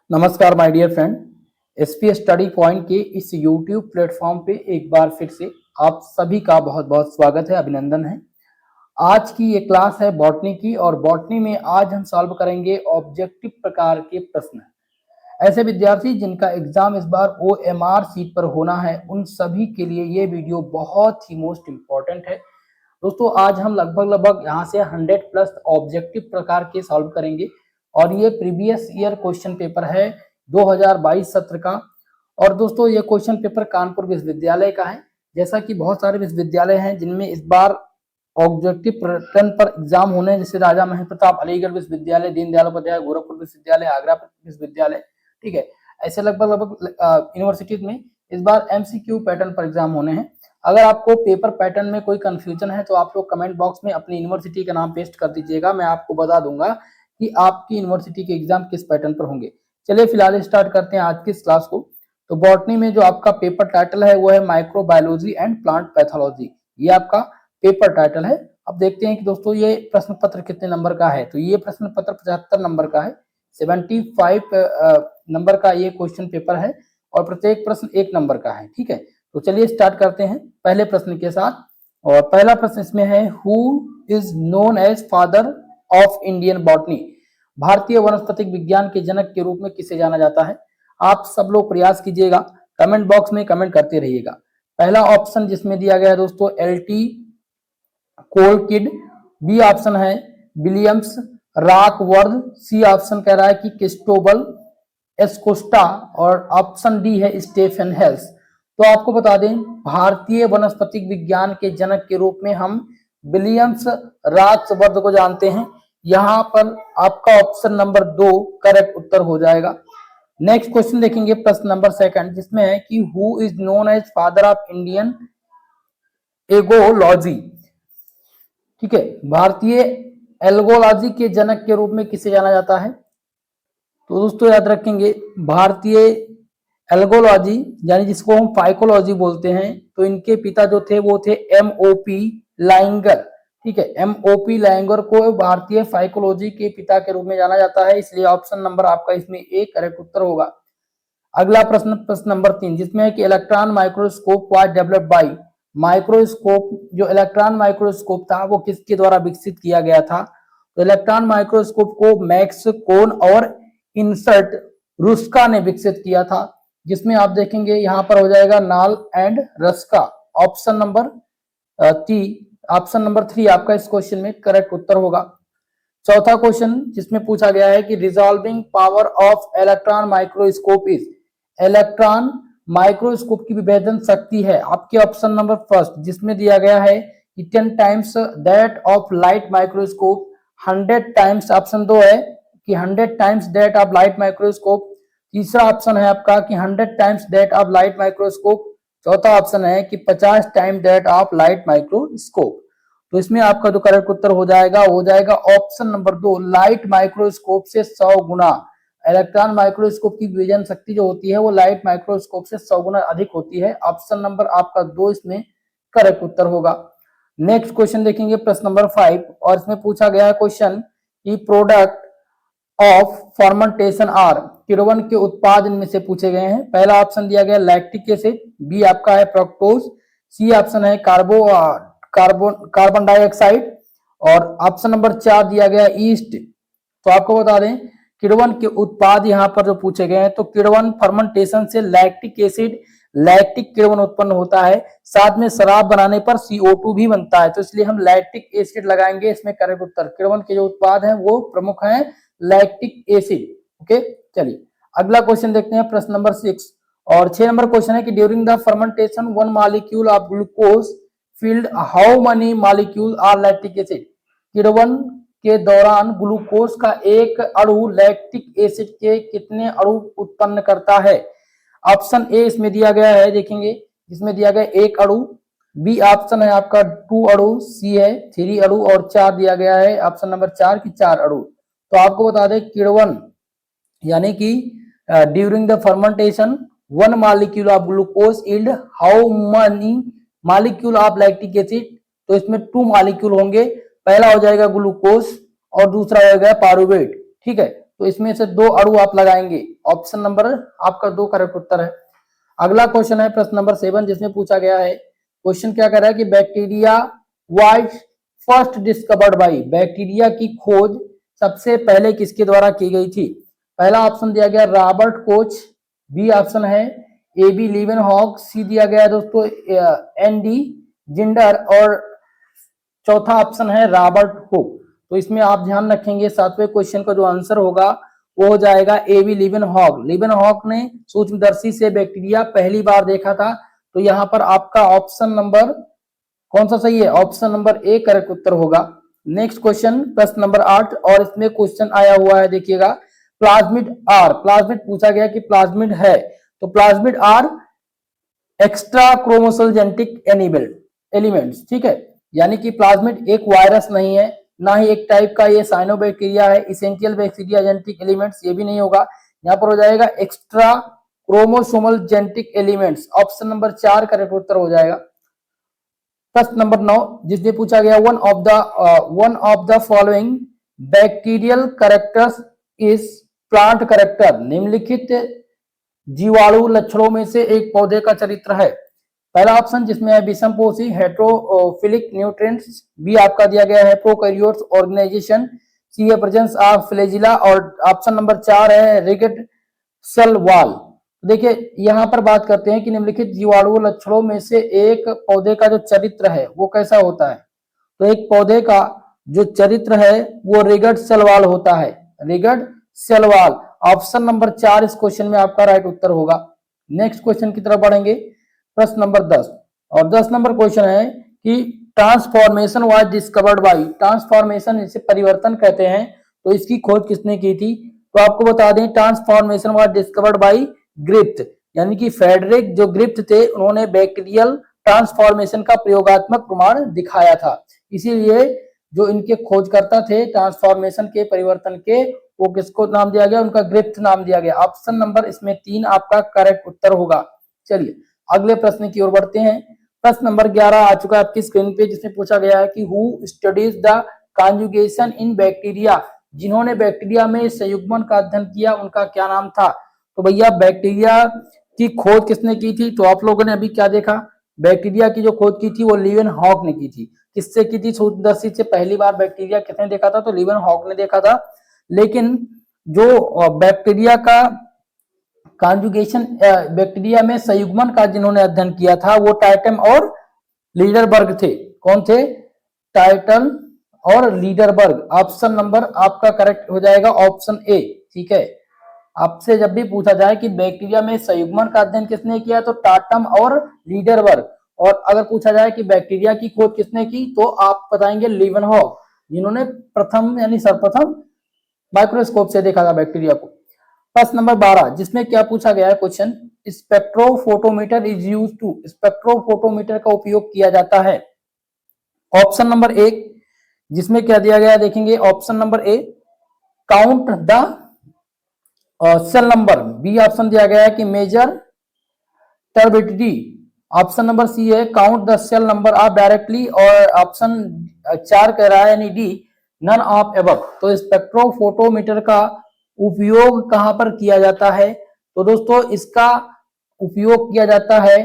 नमस्कार my dear friend, SP study point के इस यूट्यूब प्लेटफॉर्म पे एक बार फिर से आप सभी का बहुत बहुत स्वागत है, अभिनंदन है। आज की ये क्लास है बॉटनी की और बॉटनी में आज हम सॉल्व करेंगे ऑब्जेक्टिव प्रकार के प्रश्न। ऐसे विद्यार्थी जिनका एग्जाम इस बार OMR सीट पर होना है उन सभी के लिए ये वीडियो बहुत ही मोस्ट इम्पोर्टेंट है। दोस्तों आज हम लगभग यहाँ से 100+ ऑब्जेक्टिव प्रकार के सॉल्व करेंगे और ये प्रीवियस ईयर क्वेश्चन पेपर है 2022 सत्र का। और दोस्तों ये क्वेश्चन पेपर कानपुर विश्वविद्यालय का है। जैसा कि बहुत सारे विश्वविद्यालय हैं जिनमें इस बार ऑब्जेक्टिव पैटर्न पर एग्जाम होने, जैसे राजा महेंद्र प्रताप अलीगढ़ विश्वविद्यालय, दीनदयाल उपाध्याय गोरखपुर विश्वविद्यालय, आगरा विश्वविद्यालय, ठीक है। ऐसे लगभग यूनिवर्सिटीज में इस बार MCQ पैटर्न पर एग्जाम होने हैं। अगर आपको पेपर पैटर्न में कोई कंफ्यूजन है तो आप लोग कमेंट बॉक्स में अपनी यूनिवर्सिटी का नाम पेस्ट कर दीजिएगा, मैं आपको बता दूंगा कि आपकी यूनिवर्सिटी के एग्जाम किस पैटर्न पर होंगे। चलिए फिलहाल स्टार्ट करते हैं आज की इस क्लास को। तो बॉटनी में जो आपका पेपर टाइटल है वो है माइक्रोबायोलॉजी एंड प्लांट पैथोलॉजी, ये आपका पेपर टाइटल है। अब देखते हैं कि दोस्तों ये प्रश्न पत्र कितने नंबर का है। तो ये प्रश्न पत्र 75 नंबर का है, 75 नंबर का ये क्वेश्चन पेपर है और प्रत्येक प्रश्न 1 नंबर का है, ठीक है। तो चलिए स्टार्ट करते हैं पहले प्रश्न के साथ। और पहला प्रश्न इसमें है, who is known as father of Indian botany, भारतीय वनस्पतिक विज्ञान के जनक के रूप में किसे जाना जाता है। आप सब लोग प्रयास कीजिएगा, कमेंट बॉक्स में कमेंट करते रहिएगा। पहला ऑप्शन जिसमें दिया गया है दोस्तों LT कोलकिड, बी ऑप्शन है विलियम्स रॉकवर्थ, सी ऑप्शन कह रहा है कि क्रिस्टोबल एस्कोस्टा और ऑप्शन डी है स्टेफन हेल्स। तो आपको बता दें भारतीय वनस्पतिक विज्ञान के जनक के रूप में हम विलियम्स रॉकवर्थ को जानते हैं। यहां पर आपका ऑप्शन नंबर 2 करेक्ट उत्तर हो जाएगा। नेक्स्ट क्वेश्चन देखेंगे, प्रश्न नंबर 2 जिसमें है कि who is known as father of Indian ecology, ठीक है। भारतीय एल्गोलॉजी के जनक के रूप में किसे जाना जाता है। तो दोस्तों याद रखेंगे भारतीय एल्गोलॉजी यानी जिसको हम फाइकोलॉजी बोलते हैं, तो इनके पिता जो थे वो थे MOP लाइंगर, ठीक है। MOP लाइंगर को भारतीय फाइकोलॉजी के पिता के रूप में जाना जाता है, इसलिए ऑप्शन नंबर आपका इसमें A करेक्ट उत्तर होगा। अगला प्रश्न, प्रश्न नंबर 3 जिसमें है कि electron microscope was developed by, microscope जो इलेक्ट्रॉन माइक्रोस्कोप था वो किसके द्वारा विकसित किया गया था। तो इलेक्ट्रॉन माइक्रोस्कोप को मैक्स कोन और इंसर्ट रुस्का ने विकसित किया था, जिसमें आप देखेंगे यहां पर हो जाएगा नाल एंड रस्का। ऑप्शन नंबर 3 आपका इस क्वेश्चन में करेक्ट उत्तर होगा। चौथा क्वेश्चन जिसमें पूछा गया है कि resolving power of electron microscope is, electron microscope की विभेदन शक्ति है आपके ऑप्शन नंबर 1 जिसमें दिया गया है कि 10 times that of light microscope, 100 times option 2 है कि 100 times that of light microscope. तीसरा ऑप्शन है आपका कि 100 times that of light microscope. चौथा ऑप्शन है कि 50 time that of light microscope. तो इसमें आपका जो करेक्ट उत्तर हो जाएगा ऑप्शन नंबर 2, लाइट माइक्रोस्कोप से 100 गुना। इलेक्ट्रॉन माइक्रोस्कोप की विभेदन शक्ति जो होती है वो लाइट माइक्रोस्कोप से 100 गुना अधिक होती है। ऑप्शन नंबर आपका 2 इसमें करेक्ट उत्तर होगा। नेक्स्ट क्वेश्चन देखेंगे, प्रश्न नंबर 5, और इसमें पूछा गया है क्वेश्चन कि प्रोडक्ट ऑफ फर्मेंटेशन आर, किण्वन के उत्पाद इनमें से पूछे गए हैं। पहला ऑप्शन दिया गया लैक्टिक एसिड, बी आपका है फ्रक्टोज, सी ऑप्शन है कार्बन डाइऑक्साइड और ऑप्शन नंबर 4 दिया गया ईस्ट। तो आपको बता दें किण्वन के उत्पाद यहाँ पर जो पूछे गए हैं, तो किण्वन फर्मेंटेशन से लैक्टिक एसिड, लैक्टिक किण्वन उत्पन्न होता है, साथ में शराब बनाने पर CO2 भी बनता है, तो इसलिए हम लैक्टिक एसिड लगाएंगे इसमें करेक्ट उत्तर। किण्वन के जो उत्पाद हैं वो प्रमुख हैं लैक्टिक एसिड, ओके। चलिए अगला क्वेश्चन देखते हैं, प्रश्न नंबर 6 और 6 नंबर क्वेश्चन है कि during the fermentation 1 molecule of glucose yield how many molecule are lactic acid, किण्वन के दौरान ग्लूकोज का एक अणु लैक्टिक एसिड के कितने अणु उत्पन्न करता है। ऑप्शन ए इसमें दिया गया है, देखेंगे इसमें दिया गया 1 अणु, बी ऑप्शन है आपका 2 अणु, सी है 3 अणु और 4 दिया गया है ऑप्शन नंबर 4 की 4 अणु। तो आपको बता दें किण्वन यानी कि during the fermentation 1 molecule of glucose yield how many molecule of lactic acid, तो इसमें 2 मॉलिक्यूल होंगे, पहला हो जाएगा ग्लूकोज और दूसरा हो जाएगा पारुवेट, ठीक है। तो इसमें से 2 अणु आप लगाएंगे ऑप्शन नंबर आपका 2 करेक्ट उत्तर है। अगला क्वेश्चन है प्रश्न नंबर 7, जिसमें पूछा गया है, क्वेश्चन क्या कर रहा है कि bacteria was first discovered by, bacteria की खोज सबसे पहले किसके द्वारा की गई थी? पहला ऑप्शन दिया गया रॉबर्ट कोच, बी ऑप्शन है ए बी लीवेनहॉक, सी दिया गया है दोस्तों एन डी जिंडर और चौथा ऑप्शन है रॉबर्ट हुक। तो इसमें आप ध्यान रखेंगे 7वें क्वेश्चन का जो आंसर होगा वो हो जाएगा ए बी लीवेनहॉक। लीवेनहॉक ने सूक्ष्मदर्शी से बैक्टीरिया पहली बार देखा था। तो यहाँ पर आपका ऑप्शन नंबर कौन सा सही है? ऑप्शन नंबर ए करेक्ट उत्तर होगा। नेक्स्ट क्वेश्चन प्रश्न नंबर 8 और इसमें क्वेश्चन आया हुआ है, देखिएगा प्लाज्मिड आर, प्लाज्मिड पूछा गया कि प्लाज्मिड है तो plasmid are extra chromosomal genetic elements, ठीक है, यानी कि प्लाज्मिड एक वायरस नहीं है, ना ही एक टाइप का ये साइनोबैक्टीरिया है, इसेंशियल बैक्टीरिया जेनेटिक एलिमेंट्स ये भी नहीं होगा, यहाँ पर हो जाएगा extra chromosomal genetic elements, option number 4 correct उत्तर हो जाएगा। प्रश्न नंबर 9 जिसमें पूछा गया one of the following bacterial characters is plant character, निम्नलिखित जीवाणु लक्षणों में से एक पौधे का चरित्र है। पहला ऑप्शन जिसमें है विषमपोषी हेट्रोफिलिक न्यूट्रिएंट्स, बी आपका दिया गया है प्रोकैरियोट्स ऑर्गेनाइजेशन, सी है प्रेजेंस ऑफ फ्लैजिला और ऑप्शन नंबर 4 है रिगिड सेल वॉल। देखिए यहाँ पर बात करते हैं कि निम्नलिखित जीवाणु लक्षणों में से एक पौधे का जो चरित्र है वो कैसा होता है? तो एक पौधे का जो चरित्र है वो रिगड सेल वॉल होता है, रिगड सेल वॉल, ऑप्शन नंबर 4 इस क्वेश्चन में आपका राइट उत्तर होगा। नेक्स्ट क्वेश्चन की तरफ बढ़ेंगे, प्रश्न नंबर 10 और 10 नंबर क्वेश्चन है कि transformation was discovered bye, transformation इसे परिवर्तन कहते हैं, तो इसकी खोज किसने की थी? तो आपको बता दें ट्रांसफॉर्मेशन वाज डिस्कवर्ड बाय ग्रिफ्ट, यानी कि फेडरिक जो ग्रिफ्ट थे उन्होंने बैक्टीरियल ट्रांसफॉर्मेशन का प्रयोगात्मक प्रमाण दिखाया था, इसीलिए जो इनके खोजकर्ता थे ट्रांसफॉर्मेशन के परिवर्तन के वो किसको नाम दिया गया? उनका ग्रिफ्ट नाम दिया गया। ऑप्शन नंबर इसमें 3 आपका करेक्ट उत्तर होगा। चलिए अगले प्रश्न की ओर बढ़ते हैं। प्रश्न नंबर 11 आ चुका है आपकी स्क्रीन पे, जिसमें पूछा गया है कि who studies the conjugation in bacteria, जिन्होंने बैक्टीरिया में संयुग्मन का अध्ययन किया उनका क्या नाम था? तो भैया बैक्टीरिया की खोज किसने की थी? तो आप लोगों ने अभी क्या देखा, बैक्टीरिया की जो खोज की थी वो लीवेनहॉक ने की थी। किससे की थी? सूक्ष्मदर्शी से पहली बार बैक्टीरिया किसने देखा था? तो लीवेनहॉक ने देखा था। लेकिन जो बैक्टीरिया का कॉन्जुगेशन, बैक्टीरिया में संयुग्मन का जिन्होंने अध्ययन किया था वो टाइटम और लीडरबर्ग थे। कौन थे? टाइटल और लीडरबर्ग। ऑप्शन नंबर आपका करेक्ट हो जाएगा ऑप्शन ए, ठीक है। आपसे जब भी पूछा जाए कि बैक्टीरिया में संयुग्मन का अध्ययन किसने किया तो टाटम और लीडरबर्ग, और अगर पूछा जाए कि बैक्टीरिया की खोज किसने की तो आप बताएंगे लीवेनहॉक, जिन्होंने प्रथम यानी सर्वप्रथम माइक्रोस्कोप से देखा था बैक्टीरिया को। प्रश्न नंबर 12 जिसमें क्या पूछा गया है question, spectrophotometer is used to, spectrophotometer का उपयोग किया जाता है। ऑप्शन नंबर 1 जिसमें क्या दिया गया है देखेंगे, option number A count the cell number, B option दिया गया है कि measure turbidity, option number C है count the cell number of directly, और ऑप्शन 4 कह रहा है यानी डी नन ऑफ एबव। तो स्पेक्ट्रोफोटोमीटर का उपयोग कहां पर किया जाता है? तो दोस्तों इसका उपयोग किया जाता है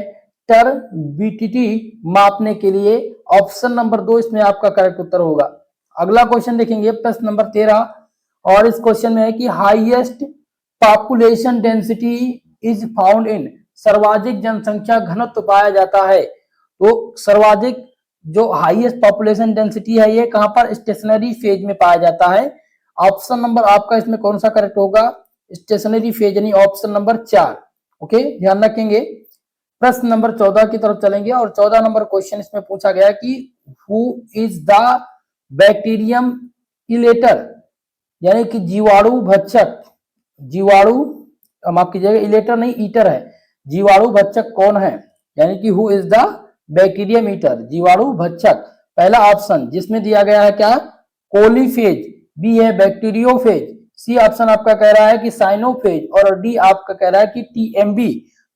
टर्बिडिटी मापने के लिए, ऑप्शन नंबर 2 इसमें आपका करेक्ट उत्तर होगा। अगला क्वेश्चन देखेंगे प्रश्न नंबर 13 और इस क्वेश्चन में है कि highest population density is found in, सर्वाधिक जनसंख्या घनत्व पाया जाता है। तो सर्वाधिक जो हाईएस्ट पॉपुलेशन डेंसिटी है ये कहां पर? स्टेशनरी फेज में पाया जाता है। ऑप्शन नंबर आपका इसमें कौन सा करेक्ट होगा? स्टेशनरी फेज यानी ऑप्शन नंबर 4। ओके ध्यान रखेंगे। प्रश्न नंबर 14 की तरफ चलेंगे और 14 नंबर क्वेश्चन इसमें पूछा गया कि who is the bacterium elater, यानी कि जीवाणु भक्षक, जीवाणु माफ कीजिएगा इलेटर नहीं ईटर है, जीवाणु भक्षक कौन है? यानी कि who is the bacterium eater, जीवाणु भक्षक। पहला ऑप्शन जिसमें दिया गया है क्या? कोलीफेज, बी है बैक्टीरियोफेज, सी ऑप्शन आपका कह रहा है कि साइनोफेज और डी आपका कह रहा है कि टीएमबी।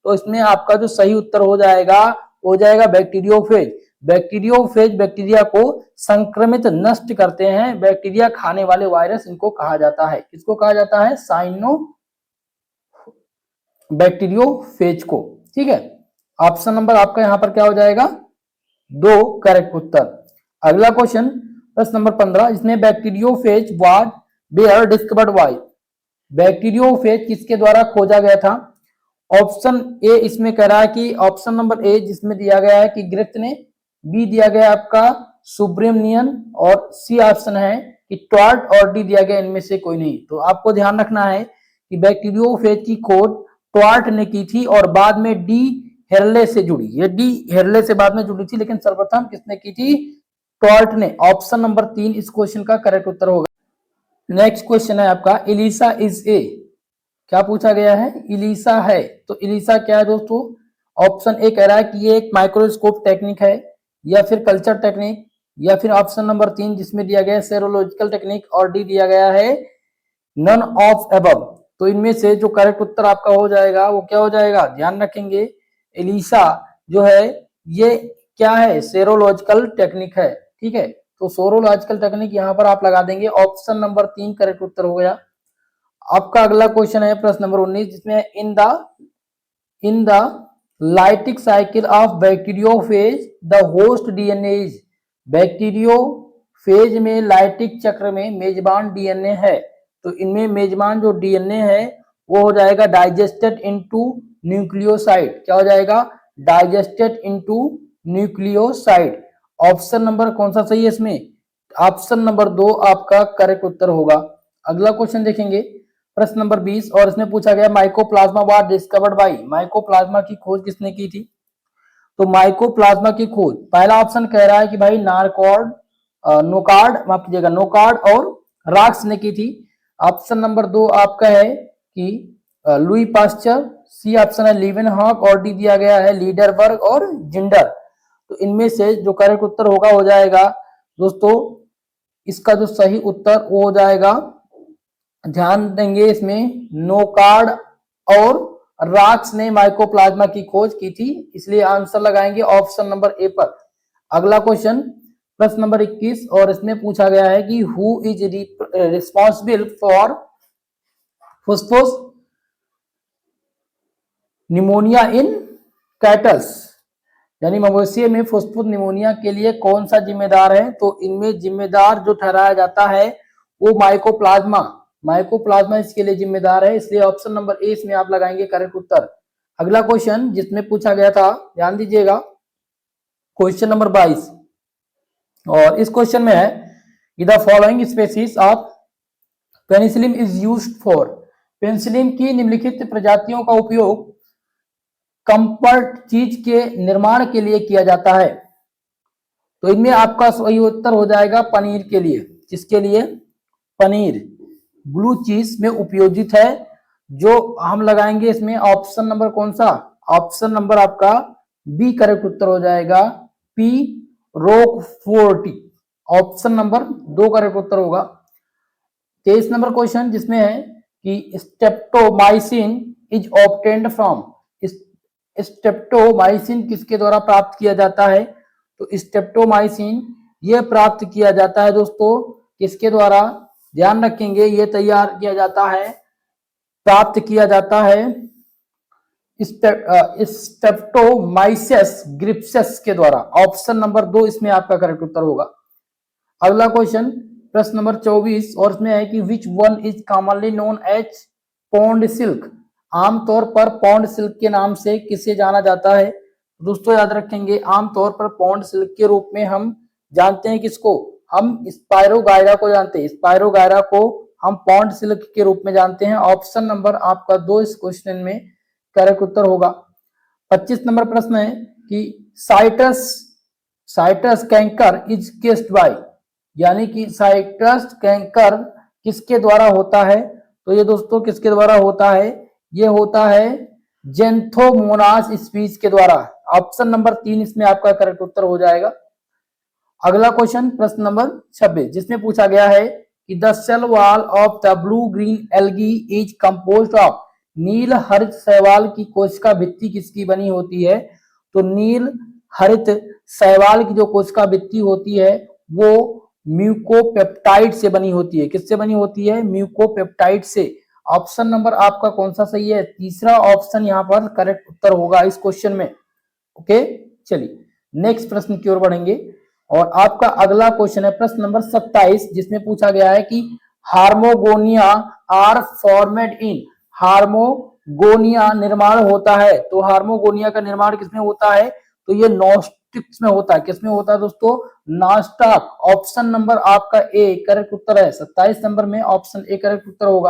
तो इसमें आपका जो सही उत्तर हो जाएगा बैक्टीरियोफेज। बैक्टीरियोफेज बैक्टीरिया को संक्रमित नष्ट करते हैं, बैक्टीरिया खाने वाले वायरस इनको कहा जाता है। किसको कहा जाता है? बैक्टीरियोफेज को। ठीक है, ऑप्शन नंबर आपका यहाँ पर क्या हो जाएगा, 2 करेक्ट उत्तर। अगला क्वेश्चन प्रश्न नंबर 15, इसमें bacteriophage was were discovered by, bacteriophage किसके द्वारा खोजा गया था। ऑप्शन ए इसमें कह रहा है कि ऑप्शन नंबर ए जिसमें दिया गया है कि ग्रिफ्थ ने, बी दिया गया आपका सुब्रमण्यन, और सी ऑप्शन है कि ट्वार्ट, और डी दिया गया इनमें से कोई नहीं। तो आपको ध्यान रखना है कि बैक्टीरियोफेज की खोज ट्वार्ट ने की थी और बाद में डी हेरले से जुड़ी, ये डी हेरले से बाद में जुड़ी थी, लेकिन सर्वप्रथम किसने की थी, ट्वार्ट ने। ऑप्शन नंबर 3 इस क्वेश्चन का करेक्ट उत्तर होगा। नेक्स्ट क्वेश्चन है आपका, इलिसा इज ए, क्या पूछा गया है, इलिसा है। तो इलिसा क्या है दोस्तों, ऑप्शन ए कह रहा है कि ये एक माइक्रोस्कोप टेक्निक है, या फिर कल्चर टेक्निक, या फिर ऑप्शन नंबर 3 जिसमें दिया गया है सेरोलॉजिकल टेक्निक, और डी दिया गया है नन ऑफ एबव। तो इनमें से जो करेक्ट उत्तर आपका हो जाएगा वो क्या हो जाएगा, ध्यान रखेंगे, एलिसा जो है ये क्या है, सेरोलॉजिकल टेक्निक है। ठीक है, तो सेरोलॉजिकल टेक्निक यहाँ पर आप लगा देंगे, ऑप्शन नंबर 3 करेक्ट उत्तर हो गया। आपका अगला क्वेश्चन है प्रश्न नंबर 19, जिसमें in the lytic cycle of bacteriophage the host DNA is, bacteriophage में लाइटिक चक्र में मेजबान डीएनए है। तो इनमें मेजबान जो डीएनए है वो हो जाएगा डाइजेस्टेड इनटू न्यूक्लियोसाइड, क्या हो जाएगा, digested into nucleoside. Option number कौन सा सही है इसमें, ऑप्शन नंबर 2 आपका करेक्ट उत्तर होगा। अगला क्वेश्चन देखेंगे प्रश्न नंबर 20, और इसमें पूछा गया mycoplasma was discovered bye, mycoplasma की खोज किसने की थी। तो माइकोप्लाज्मा की खोज, पहला ऑप्शन कह रहा है कि भाई नोकार्ड, माफ कीजिएगा, नोकार्ड और राक्स ने की थी। ऑप्शन नंबर 2 आपका है कि लुई पास्चर, सी ऑप्शन है लीवेनहॉक, और डी दिया गया है लीडरबर्ग और जिंडर। तो इनमें से जो करेक्ट उत्तर होगा हो जाएगा दोस्तों, इसका जो सही उत्तर वो हो जाएगा, ध्यान देंगे इसमें, नोकार्ड और राक्स ने माइकोप्लाज्मा की खोज की थी, इसलिए आंसर लगाएंगे ऑप्शन नंबर ए पर। अगला क्वेश्चन प्रश्न नंबर 21, और इसमें पूछा गया है कि हु इज रिस्पॉन्सिबल फॉर फुस्फुस निमोनिया इन कैटल्स, यानी मवेशी में फुस्फुस निमोनिया के लिए कौन सा जिम्मेदार है। तो इनमें जिम्मेदार जो ठहराया जाता है वो माइकोप्लाज्मा इसके लिए जिम्मेदार है, इसलिए ऑप्शन नंबर ए इसमें आप लगाएंगे करेक्ट उत्तर। अगला क्वेश्चन जिसमें पूछा गया था, ध्यान दीजिएगा, क्वेश्चन नंबर 22, और इस क्वेश्चन में है कि the following species of penicillin is used for, penicillin की निम्नलिखित प्रजातियों का उपयोग कंफर्ट चीज के निर्माण के लिए किया जाता है। तो इनमें आपका सही उत्तर हो जाएगा पनीर के लिए, किसके लिए, पनीर, ब्लू चीज में उपयोजित है। जो हम लगाएंगे इसमें ऑप्शन नंबर कौन सा, ऑप्शन नंबर आपका बी करेक्ट उत्तर हो जाएगा, पी रोकफोर्टी, ऑप्शन नंबर 2 करेक्ट उत्तर होगा। 23 नंबर क्वेश्चन जिसमें है कि streptomycin is obtained from, streptomycin किसके द्वारा प्राप्त किया जाता है। तो स्ट्रेप्टोमाइसिन ये प्राप्त किया जाता है दोस्तों किसके द्वारा, ध्यान रखेंगे, ये तैयार किया जाता है, प्राप्त किया जाता है स्ट्रेप्टोमाइसिस ग्रिप्सिस के द्वारा। ऑप्शन नंबर 2 इसमें आपका करेक्ट उत्तर होगा। अगला क्वेश्चन प्रश्न नंबर 24, और इसमें है कि which one is commonly known as pond silk, आमतौर पर पॉन्ड सिल्क के नाम से किसे जाना जाता है। दोस्तों याद रखेंगे, आमतौर पर पॉन्ड सिल्क के रूप में हम जानते हैं किसको, हम स्पायरोगायरा को जानते हैं, स्पायरोगायरा को हम पॉन्ड सिल्क के रूप में जानते हैं। ऑप्शन नंबर आपका 2 इस क्वेश्चन में करेक्ट उत्तर होगा। 25 नंबर प्रश्न है कि citrus canker is caused by, यानी कि साइट्रस कैंकर किसके द्वारा होता है। तो ये दोस्तों किसके द्वारा होता है, ये होता है जेंथोमोनास स्पीशीज के द्वारा। ऑप्शन नंबर 3 इसमें आपका करेक्ट उत्तर हो जाएगा। अगला क्वेश्चन प्रश्न नंबर 26 जिसमें पूछा गया है कि the cell wall of the blue green algae is composed of, नील हरित शैवाल की कोशिका भित्ति किसकी बनी होती है। तो नील हरित शैवाल की जो कोशिका भित्ति होती है वो म्यूकोपेप्टाइड से बनी होती है, किससे बनी होती है, म्यूकोपेप्टाइड से। ऑप्शन नंबर आपका कौन सा सही है? तीसरा ऑप्शन यहाँ पर करेक्ट उत्तर होगा इस क्वेश्चन में। ओके, चलिए नेक्स्ट प्रश्न की ओर बढ़ेंगे और आपका अगला क्वेश्चन है प्रश्न नंबर 27, जिसमें पूछा गया है कि हार्मोगोनिया आर फॉर्मेड इन, हार्मोगोनिया निर्माण होता है, तो हार्मोगोनिया का निर्माण किसमें होता है? तो ये नॉस्टिक्स में होता है। किसमें होता है दोस्तों? नास्टॉक। ऑप्शन नंबर आपका ए करेक्ट उत्तर है। 27 नंबर में ऑप्शन ए करेक्ट उत्तर होगा।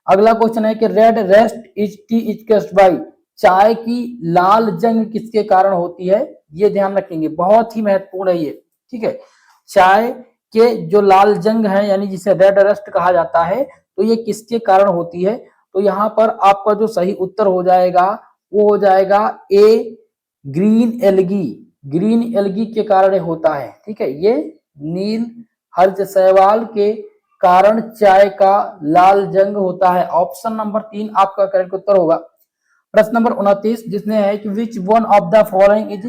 अगला क्वेश्चन है कि red rest is T is केस्ड by, चाय की लाल जंग किसके कारण होती है? ये ध्यान रखेंगे, बहुत ही महत्वपूर्ण है ये। ठीक है, चाय के जो लाल जंग है यानी जिसे रेड रस्ट कहा जाता है, तो ये किसके कारण होती है? तो यहाँ पर आपका जो सही उत्तर हो जाएगा वो हो जाएगा ए ग्रीन एल्गी। ग्रीन एल्गी के कारण होता है। ठीक है, ये नील हर्ष शैवाल के कारण चाय का लाल जंग होता है। ऑप्शन नंबर 3 आपका करेक्ट उत्तर होगा। प्रश्न नंबर 29, जिसमें है कि which one of the following is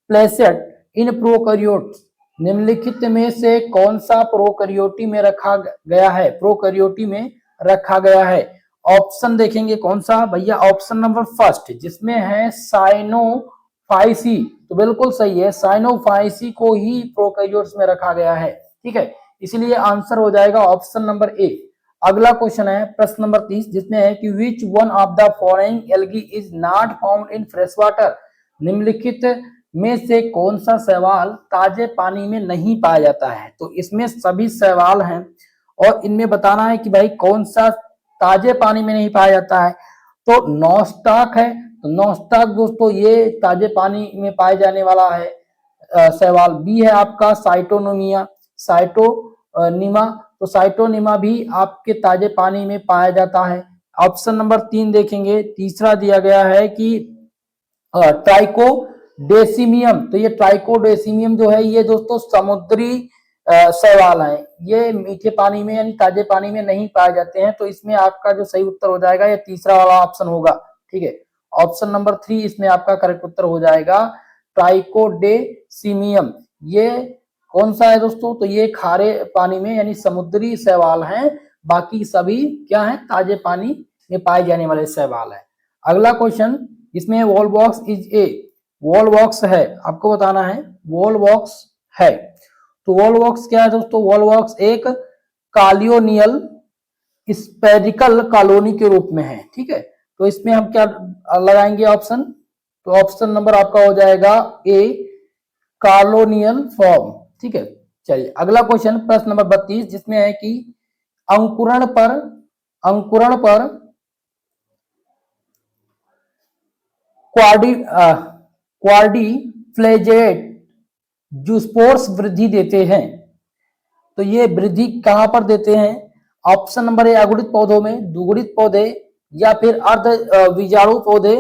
placid in prokaryotes, निम्नलिखित में से कौन सा प्रोकैरियोटी में रखा गया है? प्रोकैरियोटी में रखा गया है। ऑप्शन देखेंगे कौन सा भैया? ऑप्शन नंबर फर्स्ट जिसमें है साइनोफाइसी, तो बिल्कुल सही है, साइनोफाइसी को ही प्रोकैरियोट्स में रखा गया है। ठीक है, इसलिए आंसर हो जाएगा ऑप्शन नंबर ए। अगला क्वेश्चन है प्रश्न नंबर 30, जिसमें है कि which one of the following algae is not found in fresh water, निम्नलिखित में से कौन सा शैवाल ताजे पानी में नहीं पाया जाता है? तो इसमें सभी शैवाल हैं और इनमें बताना है कि भाई कौन सा ताजे पानी में नहीं पाया जाता है। तो नॉस्टॉक है, तो नॉस्टॉक दोस्तों ये ताजे पानी में पाए जाने वाला है शैवाल। बी है आपका साइटोनोमिया, साइटोनिमा, तो साइटोनिमा भी आपके ताजे पानी में पाया जाता है। ऑप्शन नंबर 3 देखेंगे, तीसरा दिया गया है कि ट्राइकोडेसिमियम, तो ये ट्राइकोडेसिमियम जो है ये दोस्तों समुद्री शैवाल है, ये मीठे पानी में यानी ताजे पानी में नहीं पाए जाते हैं। तो इसमें आपका जो सही उत्तर हो जाएगा ये तीसरा वाला ऑप्शन होगा। ठीक है, ऑप्शन नंबर 3 इसमें आपका करेक्ट उत्तर हो जाएगा ट्राइकोडेसिमियम। ये कौन सा है दोस्तों? तो ये खारे पानी में यानी समुद्री शैवाल हैं, बाकी सभी क्या है? ताजे पानी में पाए जाने वाले शैवाल हैं। अगला क्वेश्चन इसमें वॉलवॉक्स इज ए, वॉलवॉक्स है, आपको बताना है वॉलवॉक्स है। तो वॉलवॉक्स क्या है दोस्तों? वॉलवॉक्स एक कॉलोनियल स्पेरिकल कॉलोनी के रूप में है। ठीक है, तो इसमें हम क्या लगाएंगे ऑप्शन? तो ऑप्शन नंबर आपका हो जाएगा ए कॉलोनियल फॉर्म। ठीक है, चलिए अगला क्वेश्चन प्रश्न नंबर 32, जिसमें है कि अंकुरण पर क्वाड्रीफ्लेजेलेट जूस्पोर्स वृद्धि देते हैं, तो ये वृद्धि कहां पर देते हैं? ऑप्शन नंबर ए अगुणित पौधों में, द्विगुणित पौधे, या फिर अर्ध बीजाणु पौधे,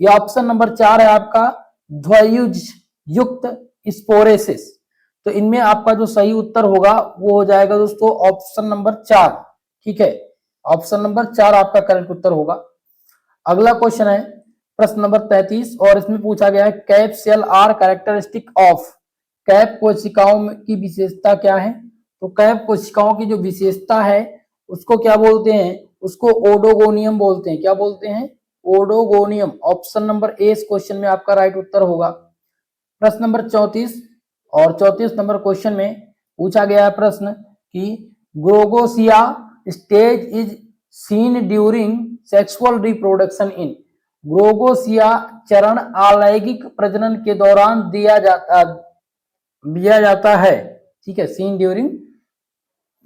या ऑप्शन नंबर 4 है आपका द्वयुज युक्त स्पोरेसिस। तो इनमें आपका जो सही उत्तर होगा वो हो जाएगा दोस्तों ऑप्शन नंबर 4। ठीक है, ऑप्शन नंबर 4 आपका करेक्ट उत्तर होगा। अगला क्वेश्चन है प्रश्न नंबर 33 और इसमें पूछा गया है cap cell are characteristic of, cap कोशिकाओं की विशेषता क्या है? तो कैप कोशिकाओं की जो विशेषता है उसको क्या बोलते हैं? उसको ओडोगोनियम बोलते हैं। क्या बोलते हैं? ओडोगोनियम। ऑप्शन नंबर ए इस क्वेश्चन में आपका राइट उत्तर होगा। प्रश्न नंबर 34 और 34 नंबर क्वेश्चन में पूछा गया है प्रश्न कि ग्रोगोसिया stage is seen during sexual reproduction in, ग्रोगोसिया चरण अलैंगिक प्रजनन के दौरान दिया जाता है। ठीक है, सीन ड्यूरिंग,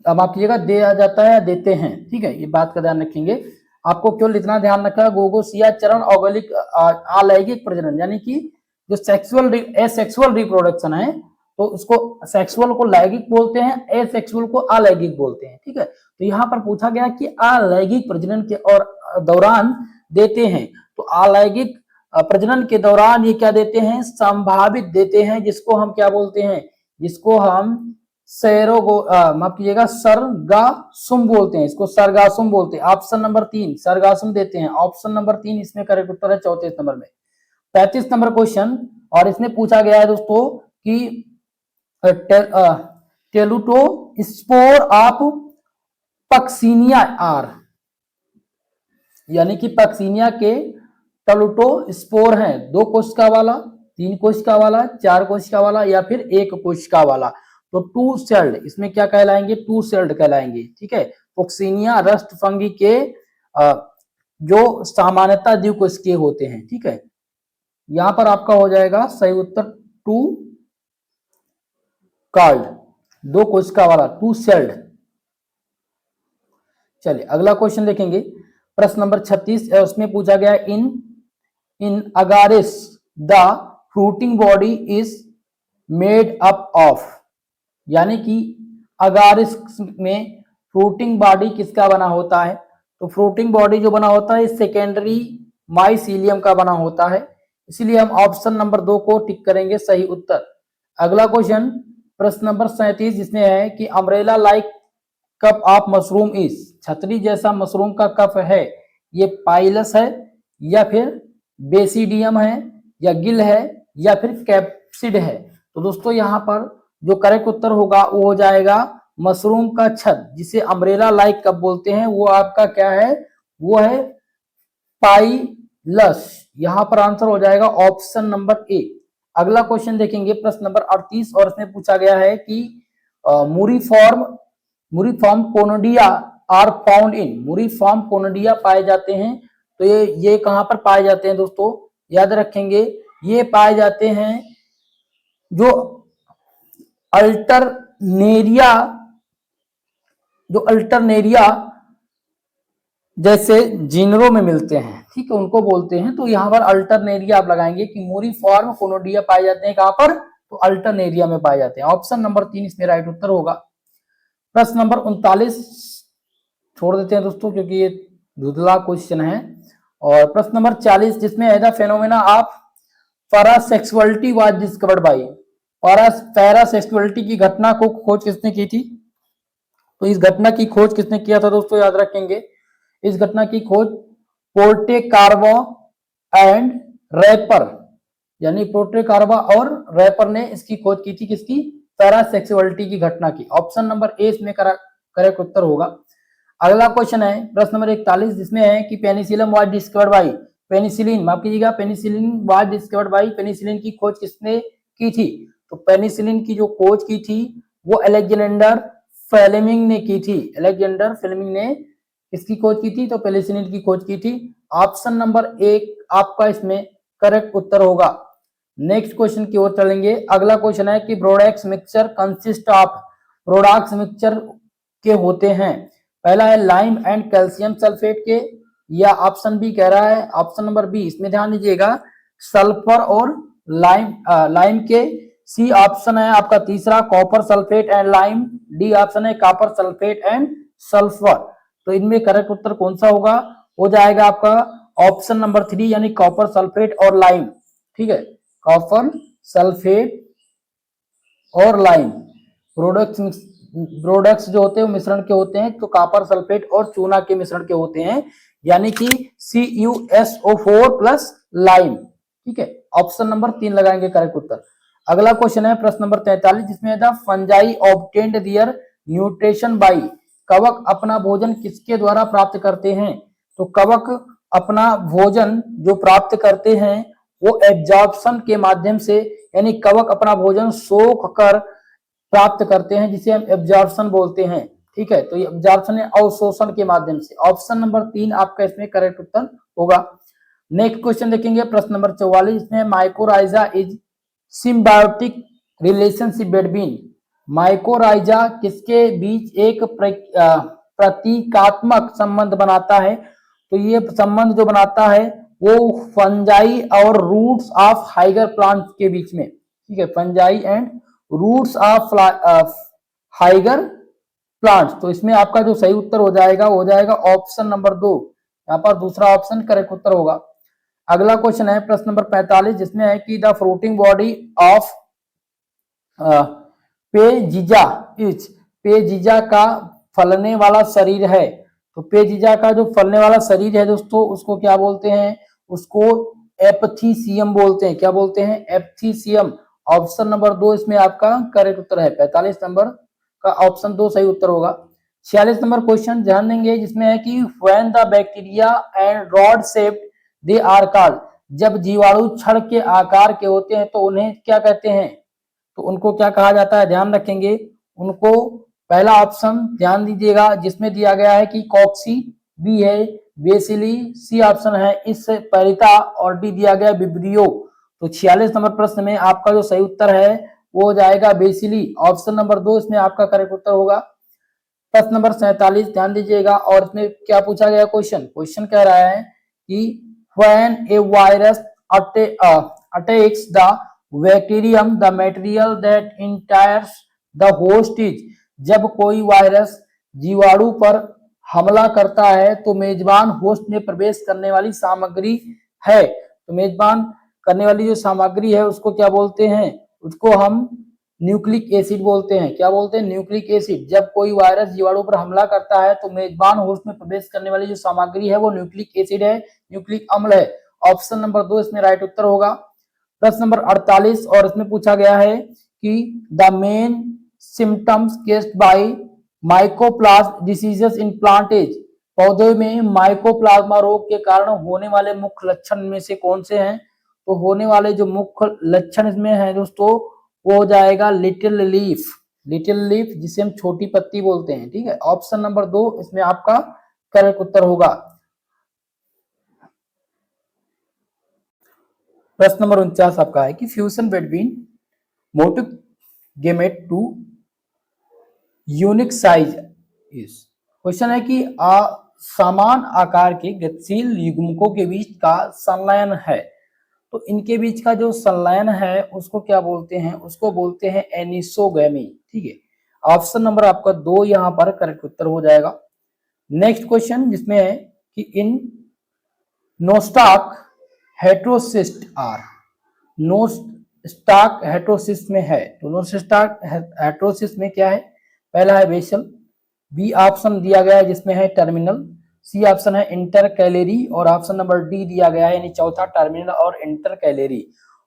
अब आप कीजिएगा दिया जाता है या देते हैं। ठीक है, ये बात का ध्यान रखेंगे, आपको केवल इतना ध्यान रखा ग्रोगोसिया चरण अलैंगिक प्रजनन यानी कि जो सेक्सुअल रिप्रोडक्शन है तो उसको सेक्सुअल को लैंगिक बोलते हैं, एसेक्सुअल को अलैंगिक बोलते हैं। ठीक है, तो यहाँ पर पूछा गया कि अलैंगिक प्रजनन के और दौरान देते हैं, तो अलैंगिक प्रजनन के दौरान ये क्या देते हैं? संभावित देते हैं, जिसको हम क्या बोलते हैं? जिसको हम माफ कीजिएगा सरगासुम बोलते हैं, इसको सरगासुम बोलते हैं। ऑप्शन नंबर 3 सरगासुम देते हैं। ऑप्शन नंबर 3 इसमें करेक्ट उत्तर है 34 नंबर में। 35 नंबर क्वेश्चन और इसमें पूछा गया है दोस्तों कि टेलुटो स्पोर ऑफ पक्सिनिया आर, यानी कि पक्सिनिया के टलुटोस्पोर हैं, 2 कोशिका वाला, 3 कोशिका वाला, 4 कोशिका वाला या फिर 1 कोशिका वाला। तो टू सेल्ड इसमें क्या कहलाएंगे, टू सेल्ड कहलाएंगे। ठीक है, पक्सिनिया रस्ट फंगी के जो सामान्यतः द्विकोशिकीय होते हैं। ठीक है, यहां पर आपका हो जाएगा सही उत्तर टू कार्ड, 2 कोशिका वाला, टू सेल्ड। चलिए अगला क्वेश्चन देखेंगे, प्रश्न नंबर 36 उसमें पूछा गया in Agaricus the fruiting body is made up of, यानी कि अगारिस में फ्रूटिंग बॉडी किसका बना होता है। तो फ्रूटिंग बॉडी जो बना होता है सेकेंडरी माइसीलियम का बना होता है, इसलिए हम ऑप्शन नंबर 2 को टिक करेंगे सही उत्तर। अगला क्वेश्चन प्रश्न नंबर 37 जिसमें है कि umbrella like cup of mushroom is, छतरी जैसा मशरूम का कप है, ये पाइलस है या फिर बेसिडियम है या गिल है या फिर कैप्सिड है। तो दोस्तों यहाँ पर जो करेक्ट उत्तर होगा वो हो जाएगा मशरूम का छत, जिसे अम्ब्रेला लाइक कप बोलते हैं, वो आपका क्या है, वो है पाइलस। यहाँ पर आंसर हो जाएगा ऑप्शन नंबर ए। अगला क्वेश्चन देखेंगे प्रश्न नंबर 38 और इसमें पूछा गया है कि मुरीफॉर्म कोनोडिया आर फाउंड इन, मुरीफॉर्म कोनोडिया पाए जाते हैं। तो ये कहां पर पाए जाते हैं दोस्तों, याद रखेंगे ये पाए जाते हैं जो अल्टरनेरिया जैसे जीनरों में मिलते हैं। ठीक है, उनको बोलते हैं। तो यहाँ पर अल्टरनेरिया आप लगाएंगे कि मुरीफॉर्म कोनोडिया पाए जाते हैं कहां पर, तो अल्टरनेरिया में पाए जाते हैं। ऑप्शन नंबर 3 इसमें राइट उत्तर होगा। प्रश्न नंबर 39 छोड़ देते हैं दोस्तों क्योंकि ये धुंधला क्वेश्चन है। और प्रश्न नंबर 40 जिसमें है the phenomena of parasexuality was discovered by, parasexuality की घटना को खोज किसने की थी। तो इस घटना की खोज किसने किया था दोस्तों, याद रखेंगे इस घटना की खोज पोर्टेकार्वा एंड रैपर, यानी पोर्टेकार्वा और रैपर ने इसकी खोज की थी, किसकी, पैरासेक्सुअलिटी की घटना की। ऑप्शन नंबर ए इसमें करेक्ट उत्तर होगा। अगला क्वेश्चन है प्रश्न नंबर 41 जिसमें है कि penicillin was discovered bye, penicillin माफ कीजिएगा, penicillin was discovered bye, penicillin की खोज किसने की थी। तो पेनिसिलिन की जो खोज की थी वो अलेक्जेंडर फ्लेमिंग ने की थी, अलेक्जेंडर फ्लेमिंग ने इसकी खोज की थी, तो पेनिसिलिन की खोज की थी। ऑप्शन नंबर 1 आपका इसमें करेक्ट उत्तर होगा। नेक्स्ट क्वेश्चन की ओर चलेंगे। अगला क्वेश्चन है कि ब्रोडेक्स मिक्सचर कंसिस्ट ऑफ, ब्रोडेक्स मिक्सचर के होते हैं, पहला है लाइम एंड कैल्शियम सल्फेट के, या ऑप्शन बी कह रहा है, ऑप्शन नंबर बी इसमें ध्यान दीजिएगा सल्फर और लाइम के, सी ऑप्शन है आपका तीसरा copper sulphate and lime, D option है कॉपर सल्फेट एंड सल्फर। तो इनमें करेक्ट उत्तर कौन सा होगा, हो जाएगा आपका ऑप्शन नंबर 3 यानी कॉपर सल्फेट और लाइम। ठीक है, कॉपर सल्फेट और लाइम प्रोडक्ट्स जो होते हैं वो मिश्रण के होते हैं, तो कॉपर सल्फेट और चूना के मिश्रण के होते हैं, यानी कि CuSO4 प्लस लाइम। ठीक है, ऑप्शन नंबर 3 लगाएंगे करेक्ट उत्तर। अगला क्वेश्चन है प्रश्न नंबर 43 जिसमें the fungi obtained their nutrition by, कवक अपना भोजन किसके द्वारा प्राप्त करते हैं। तो कवक अपना भोजन जो प्राप्त करते हैं वो एब्जॉर्प्शन के माध्यम से, यानी कवक अपना भोजन सोख कर प्राप्त करते हैं, जिसे हम एब्जॉर्प्शन बोलते हैं। ठीक है, तो ये एब्जॉर्प्शन है अवशोषण के माध्यम से। ऑप्शन नंबर 3 आपका इसमें करेक्ट उत्तर होगा। नेक्स्ट क्वेश्चन देखेंगे प्रश्न नंबर 44 इसमें mycorrhiza is symbiotic relationship between, mycorrhiza किसके बीच एक प्रतीकात्मक संबंध बनाता है। तो ये संबंध जो बनाता है वो फंजाई और रूट्स ऑफ हाइगर प्लांट के बीच में। ठीक है, fungi and roots of higher plants. तो इसमें आपका जो सही उत्तर हो जाएगा ऑप्शन नंबर 2, यहाँ पर दूसरा ऑप्शन करेक्ट उत्तर होगा। अगला क्वेश्चन है प्रश्न नंबर 45 जिसमें है कि the fruiting body of Peziza is, Peziza का फलने वाला शरीर है। तो पेजिजा का जो फलने वाला शरीर है दोस्तों उसको क्या बोलते हैं, उसको एप्थीसियम बोलते हैं। क्या बोलते हैं, एप्थीसियम। ऑप्शन नंबर 2 इसमें आपका करेक्ट उत्तर है, 45 नंबर का ऑप्शन 2 सही उत्तर होगा। 46 नंबर क्वेश्चन ध्यान देंगे जिसमें है कि when the bacteria and rod shaped they are called, जब जीवाणु छड़ के आकार के होते हैं तो उन्हें क्या कहते हैं, तो उनको क्या कहा जाता है, ध्यान रखेंगे उनको। पहला ऑप्शन ध्यान दीजिएगा जिसमें दिया गया है कि कॉक्सी, बी है बेसिली, सी ऑप्शन है इस परिता और डी दिया गया विब्रियो। तो 46 नंबर प्रश्न में आपका जो सही उत्तर है वो हो जाएगा बेसिली, ऑप्शन नंबर 2 इसमें आपका करेक्ट उत्तर होगा। प्रश्न नंबर 47 ध्यान दीजिएगा और इसमें क्या पूछा गया क्वेश्चन कह रहा है कि when a virus attacks the bacterium the material that enters the host is, जब कोई वायरस जीवाणु पर हमला करता है तो मेजबान होस्ट में प्रवेश करने वाली सामग्री है, तो मेजबान करने वाली जो सामग्री है उसको क्या बोलते हैं, उसको हम न्यूक्लिक एसिड बोलते हैं। क्या बोलते हैं, न्यूक्लिक एसिड। जब कोई वायरस जीवाणु पर हमला करता है तो मेजबान होस्ट में प्रवेश करने वाली जो सामग्री है वो न्यूक्लिक एसिड है, न्यूक्लिक अम्ल है। ऑप्शन नंबर 2 इसमें राइट उत्तर होगा। प्रश्न नंबर 48 और इसमें पूछा गया है कि the main symptoms caused by mycoplasma diseases in plant is, पौधे में माइकोप्लाज्मा रोग के कारण होने वाले मुख्य लक्षण में से कौन से हैं, तो होने वाले जो मुख्य लक्षण इसमें है दोस्तों वो हो जाएगा लिटिल लीफ जिसे हम छोटी पत्ती बोलते हैं, ठीक है। ऑप्शन नंबर 2 इसमें आपका करेक्ट उत्तर होगा। प्रश्न नंबर 49 आपका है कि fusion between monogamete two unique size is, question है कि समान आकार के गतिशील युग्मकों के बीच का संलयन है, तो इनके बीच का जो संलयन है उसको क्या बोलते हैं, उसको बोलते हैं एनिसोगेमी, ठीक है। ऑप्शन नंबर आपका 2 यहाँ पर करेक्ट उत्तर हो जाएगा। नेक्स्ट क्वेश्चन जिसमें है कि इन नोस्टाक हेट्रोसिस्ट आर, नोस्टाक हेट्रोसिस्ट में है, तो नोस्टाक हेट्रोसिस्ट में क्या है, पहला है बेसल, बी ऑप्शन दिया गया है जिसमें है टर्मिनल, सी ऑप्शन है इंटर कैलेरी और ऑप्शन नंबर डी दिया गया है यानी चौथा टर्मिनल और इंटर कैलेरी।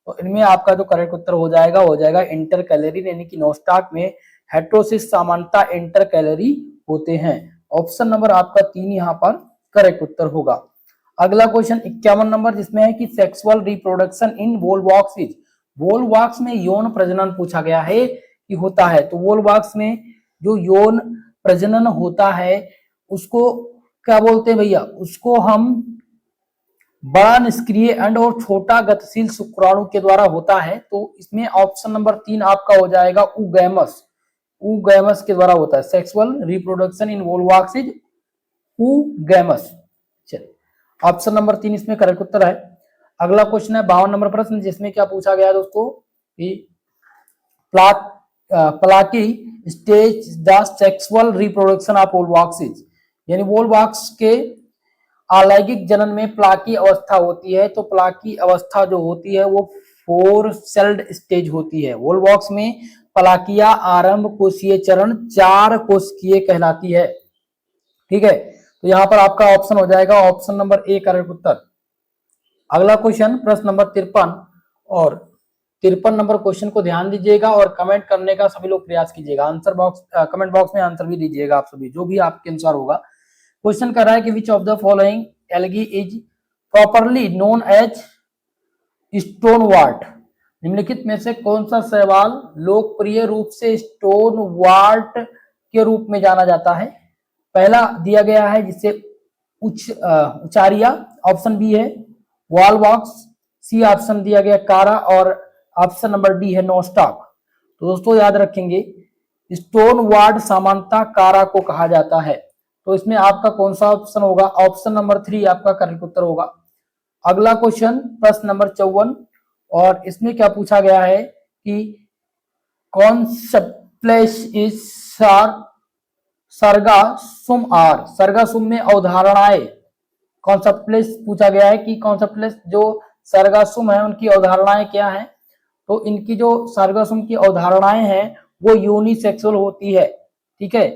तो इनमें आपका जो करेक्ट उत्तर हो जाएगा इंटर कैलेरी, यानी कि नोस्टाक में हेट्रोसिस सामान्यतः इंटर कैलेरी होते हैं। ऑप्शन नंबर आपका 3 यहाँ पर करेक्ट उत्तर होगा। अगला क्वेश्चन 51 नंबर जिसमें है कि sexual reproduction in Volvox is, वोलवॉक्स में यौन प्रजनन पूछा गया है कि होता है, तो वोलवॉक्स में जो यौन प्रजनन होता है उसको क्या बोलते हैं भैया, उसको हम बड़ा निष्क्रिय अंड और छोटा गतिशील शुक्राणु के द्वारा होता है, तो इसमें ऑप्शन नंबर 3 आपका हो जाएगा ऊगैमस के द्वारा होता है। Sexual reproduction in Volvox is oogamous. चलिए ऑप्शन नंबर 3 इसमें करेक्ट उत्तर है। अगला क्वेश्चन है 52 नंबर प्रश्न जिसमें क्या पूछा गया दोस्तों कि plakea stage the sexual reproduction of Volvox is, यानी वोलवॉक्स के अलैंगिक जनन में प्लाकी अवस्था होती है, तो प्लाकी अवस्था जो होती है वो 4 सेल्ड स्टेज होती है। वोलवॉक्स में प्लाकिया आरंभ कोशीय चरण 4 कोशिकीय कहलाती है, ठीक है। तो यहाँ पर आपका ऑप्शन हो जाएगा ऑप्शन नंबर ए करेक्ट उत्तर। अगला क्वेश्चन प्रश्न नंबर 53 और 53 नंबर क्वेश्चन को ध्यान दीजिएगा और कमेंट करने का सभी लोग प्रयास कीजिएगा। आंसर बॉक्स कमेंट बॉक्स में आंसर भी दीजिएगा आप सभी, जो भी आपके अनुसार होगा। क्वेश्चन कर रहा है कि which of the following algae is properly known as stone wart, निम्नलिखित में से कौन सा शैवाल लोकप्रिय रूप से स्टोन वार्ट के रूप में जाना जाता है। पहला दिया गया है जिसे उचारिया, ऑप्शन बी है वॉलवॉक्स, सी ऑप्शन दिया गया कारा और ऑप्शन नंबर डी है नोस्टाक। तो दोस्तों याद रखेंगे स्टोन वार्ट सामान्यतः कारा को कहा जाता है, तो इसमें आपका कौन सा ऑप्शन होगा, ऑप्शन नंबर 3 आपका करेक्ट उत्तर होगा। अगला क्वेश्चन प्रश्न नंबर 54 और इसमें क्या पूछा गया है कि कौन सा प्लेस इज सरगासुम आर, सरगासुम में अवधारणाएं, कौन सा प्लेस पूछा गया है कि कौन सा प्लेस जो सरगासुम है उनकी अवधारणाएं क्या है, तो इनकी जो सरगासुम की अवधारणाएं हैं वो यूनिसेक्सुअल होती है, ठीक है।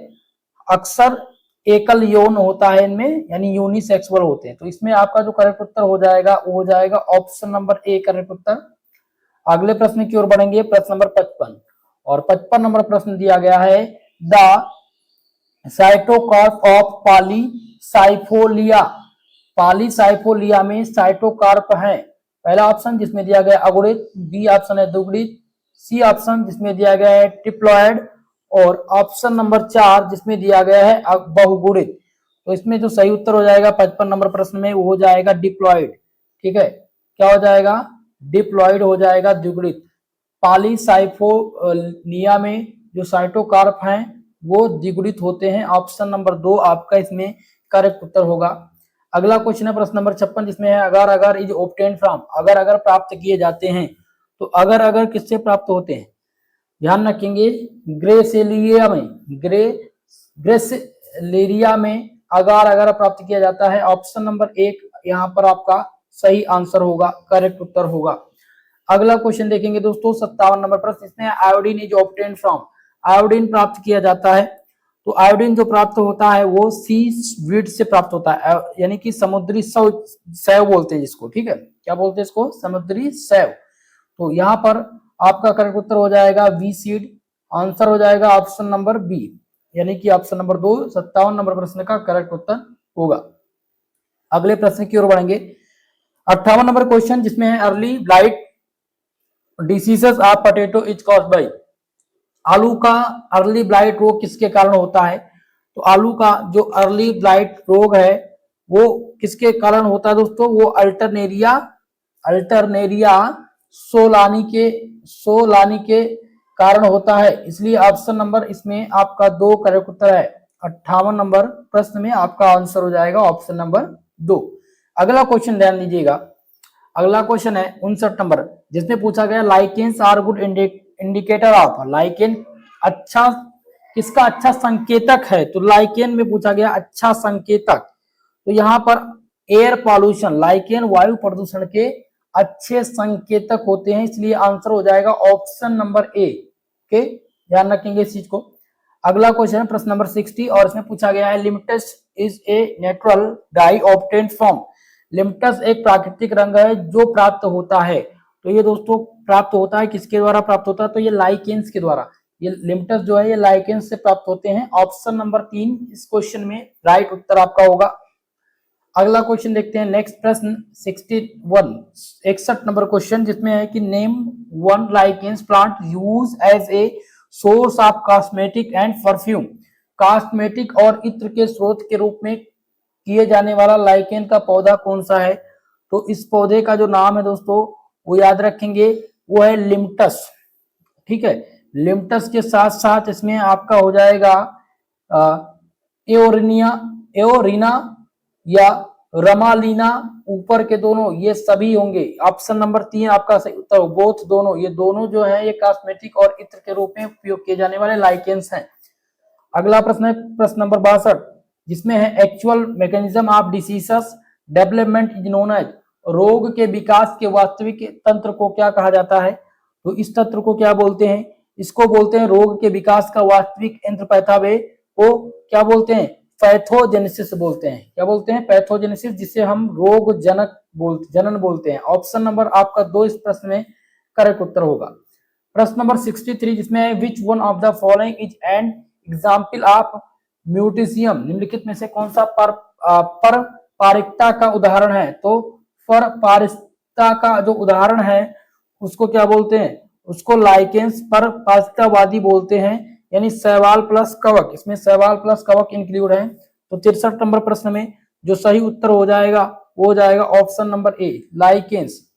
अक्सर एकल यौन होता है इनमें, यानी यूनिसेक्सुअल होते हैं। तो इसमें आपका जो करेक्ट उत्तर हो जाएगा वो हो जाएगा ऑप्शन नंबर ए करेक्ट उत्तर। अगले प्रश्न की ओर बढ़ेंगे, प्रश्न नंबर 55 और 55 नंबर प्रश्न दिया गया है द साइटोकार्प ऑफ पॉलीसाइफोलिया। पॉलीसाइफोलिया में साइटोकार्प है। पहला ऑप्शन जिसमें दिया गया अगुणित, बी ऑप्शन है द्विगुणित, सी ऑप्शन जिसमें दिया गया है ट्रिप्लॉइड, और ऑप्शन नंबर 4 जिसमें दिया गया है बहुगुणित। तो इसमें जो सही उत्तर हो जाएगा 55 नंबर प्रश्न में वो हो जाएगा डिप्लॉइड। ठीक है, क्या हो जाएगा? डिप्लॉइड हो जाएगा, द्विगुणित। पॉलीसाइफोनिया में जो साइटोकार्प हैं वो द्विगुणित होते हैं। ऑप्शन नंबर 2 आपका इसमें करेक्ट उत्तर होगा। अगला क्वेश्चन है प्रश्न नंबर 56 जिसमें है अगर अगर इज ऑब्टेन फ्रॉम, अगर अगर प्राप्त किए जाते हैं। तो अगर अगर किससे प्राप्त होते हैं? ध्यान रखेंगे, ग्रेसेलिया में, ग्रेसेलेरिया में अगर अगर प्राप्त किया जाता है। ऑप्शन नंबर 1 यहाँ पर आपका सही आंसर होगा, करेक्ट उत्तर होगा। अगला क्वेश्चन देखेंगे दोस्तों 57 नंबर प्रश्न, इसमें iodine is obtain from, iodine प्राप्त किया जाता है। तो आयोडीन जो प्राप्त होता है वो सी वीड से प्राप्त होता है, यानी कि समुद्री सैव बोलते हैं जिसको। ठीक है, क्या बोलते हैं इसको? समुद्री सैव। तो यहाँ पर आपका करेक्ट उत्तर हो जाएगा वी सीड, आंसर हो जाएगा ऑप्शन नंबर बी, यानी कि ऑप्शन नंबर 2 57 नंबर प्रश्न का करेक्ट उत्तर होगा। अगले प्रश्न की ओर बढ़ेंगे 58 नंबर क्वेश्चन जिसमें है early blight diseases of potato is caused by, आलू का अर्ली ब्लाइट रोग किसके कारण होता है? तो आलू का जो अर्ली ब्लाइट रोग है वो किसके कारण होता है दोस्तों? वो अल्टरनेरिया सोलानी के कारण होता है। इसलिए ऑप्शन नंबर इसमें आपका 2 करेक्ट उत्तर है। 58 नंबर प्रश्न में आपका आंसर हो जाएगा ऑप्शन नंबर 2। अगला क्वेश्चन ध्यान दीजिएगा, अगला क्वेश्चन है 59 नंबर जिसमें पूछा गया lichens are good indicator of, lichen अच्छा किसका अच्छा संकेतक है? तो लाइकेन में पूछा गया अच्छा संकेतक। तो यहाँ पर एयर पॉल्यूशन, लाइकेन वायु प्रदूषण के अच्छे संकेतक होते हैं, इसलिए आंसर हो जाएगा ऑप्शन नंबर ए। ओके, ध्यान रखेंगे इस चीज को। अगला क्वेश्चन है प्रश्न नंबर 60 और इसमें पूछा गया है limits is a natural die obtain from, limits एक प्राकृतिक रंग है जो प्राप्त होता है। तो ये दोस्तों प्राप्त होता है किसके द्वारा प्राप्त होता है? तो ये लाइकेन्स के द्वारा, ये लिमिटस जो है ये लाइकेन्स से प्राप्त होते हैं। ऑप्शन नंबर 3 इस क्वेश्चन में राइट उत्तर आपका होगा। अगला क्वेश्चन देखते हैं नेक्स्ट प्रश्न 61 नंबर क्वेश्चन जिसमें है कि name one lichens plant use as a source of cosmetic and perfume, cosmetic और इत्र के स्रोत के रूप में किए जाने वाला लाइकेन का पौधा कौन सा है? तो इस पौधे का जो नाम है दोस्तों वो याद रखेंगे, वो है लिम्टस। ठीक है, लिम्टस के साथ साथ इसमें आपका हो जाएगा एओरिना या रमालीना, ऊपर के दोनों ये सभी होंगे। ऑप्शन नंबर 3 आपका सही उत्तर, बोथ दोनों, ये दोनों जो है ये कॉस्मेटिक और इत्र के रूप में उपयोग किए जाने वाले लाइकेन्स हैं। अगला प्रश्न है प्रश्न नंबर 62 जिसमें है actual mechanism of diseases development is known as, रोग के विकास के वास्तविक तंत्र को क्या कहा जाता है? तो इस तंत्र को क्या बोलते हैं? इसको बोलते हैं रोग के विकास का वास्तविक यंत्र पैथावे को क्या बोलते हैं? पैथोजेनेसिस बोलते हैं। क्या बोलते हैं? पैथोजेनेसिस, जिसे हम रोग जनन बोलते हैं। ऑप्शन नंबर आपका 2 इस प्रश्न में करेक्ट उत्तर होगा। प्रश्न नंबर 63 जिसमें है which one of the following is an example of mutualism, निम्नलिखित में से कौन सा परपारिकता का उदाहरण है? तो परपारिकता का जो उदाहरण है उसको क्या बोलते हैं? उसको लाइकेन्स परपारिकतावादी बोलते हैं, यानी शैवाल प्लस कवक, इसमें शैवाल प्लस कवक इंक्लूड है। तो 63 नंबर प्रश्न में जो सही उत्तर हो जाएगा वो हो जाएगा ऑप्शन नंबर ए, लाइकेन्स।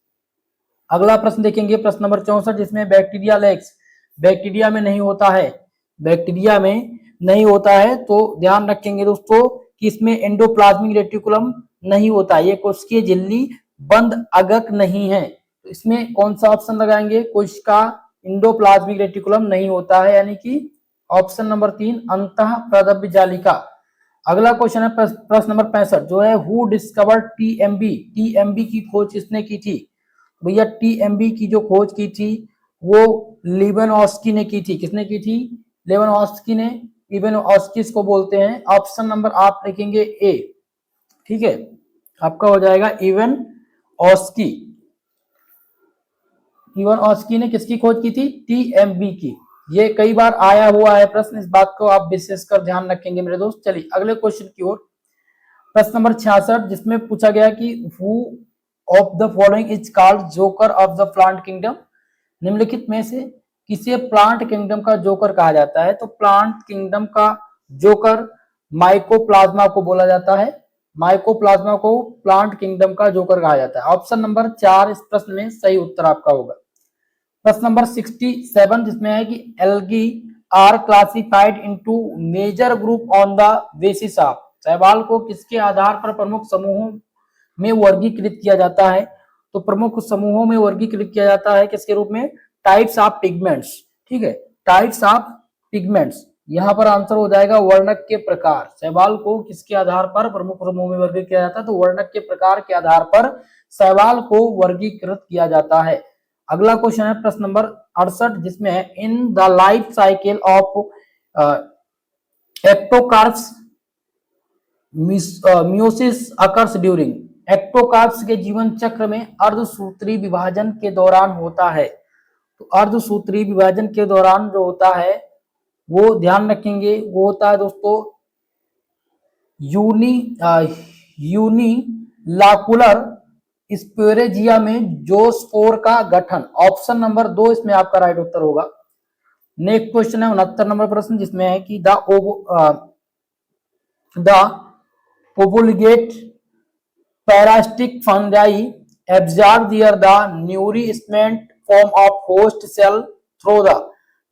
अगला प्रश्न देखेंगे प्रश्न नंबर 64 जिसमें बैक्टीरिया लेग्स, बैक्टीरिया में नहीं होता है, बैक्टीरिया में नहीं होता है। तो ध्यान रखेंगे दोस्तों कि इसमें एंडोप्लाज्मिक रेटिकुलम नहीं होता, ये कोशिकीय झिल्ली बंद अगक नहीं है। तो इसमें कौन सा ऑप्शन लगाएंगे? कोशिका एंडोप्लाज्मिक रेटिकुलम नहीं होता है, यानी कि ऑप्शन नंबर 3 अंतः प्रदव्य जालिका। अगला क्वेश्चन है प्रश्न नंबर 65 जो है हु डिस्कवर्ड टीएमबी, टीएमबी की खोज किसने की थी? भैया टीएमबी की जो खोज की थी वो लिबनॉस्की ने की थी। किसने की थी? लेवनॉस्की ने। लिबनॉस्की इसको बोलते हैं। ऑप्शन नंबर आप लिखेंगे ए। ठीक है, आपका हो जाएगा इवन ऑस्की ने किसकी खोज की थी? टीएमबी की। ये कई बार आया हुआ है प्रश्न, इस बात को आप विशेषकर ध्यान रखेंगे मेरे दोस्त। चलिए अगले क्वेश्चन की ओर। प्रश्न नंबर 66 जिसमें पूछा गया कि who of the following is called joker of the plant kingdom. निम्नलिखित में से किसे प्लांट किंगडम का जोकर कहा जाता है? तो प्लांट किंगडम का जोकर माइकोप्लाज्मा को बोला जाता है। माइकोप्लाज्मा को प्लांट किंगडम का जोकर कहा जाता है। ऑप्शन नंबर 4 इस प्रश्न में सही उत्तर आपका होगा। प्रश्न नंबर 67 जिसमें है कि algae are classified into major group on the basis of. शैवाल को किसके आधार पर प्रमुख समूहों में वर्गीकृत किया जाता है? तो प्रमुख समूहों में वर्गीकृत किया जाता है किसके रूप में? Types of pigments. ठीक है, टाइप्स ऑफ पिगमेंट्स। यहाँ पर आंसर हो जाएगा वर्णक के प्रकार। शैवाल को किसके आधार पर प्रमुख समूह में वर्गीकृत किया जाता है? तो वर्णक के प्रकार के आधार पर शैवाल को वर्गीकृत किया जाता है। अगला क्वेश्चन है प्रश्न नंबर 68 जिसमें है in the life cycle of Ectocarpus meiosis occurs during. Ectocarpus के जीवन चक्र में अर्धसूत्री विभाजन के दौरान होता है। तो अर्धसूत्री विभाजन के दौरान जो होता है वो ध्यान रखेंगे, वो होता है दोस्तों यूनिलाकुलर स्पोरेजिया में जोस्पोर का गठन। ऑप्शन नंबर 2 इसमें आपका राइट उत्तर होगा। नेक्स्ट क्वेश्चन है 69 नंबर प्रश्न जिसमें है कि the obligate parasitic fungi absorb their the nourishment from of host cell through the.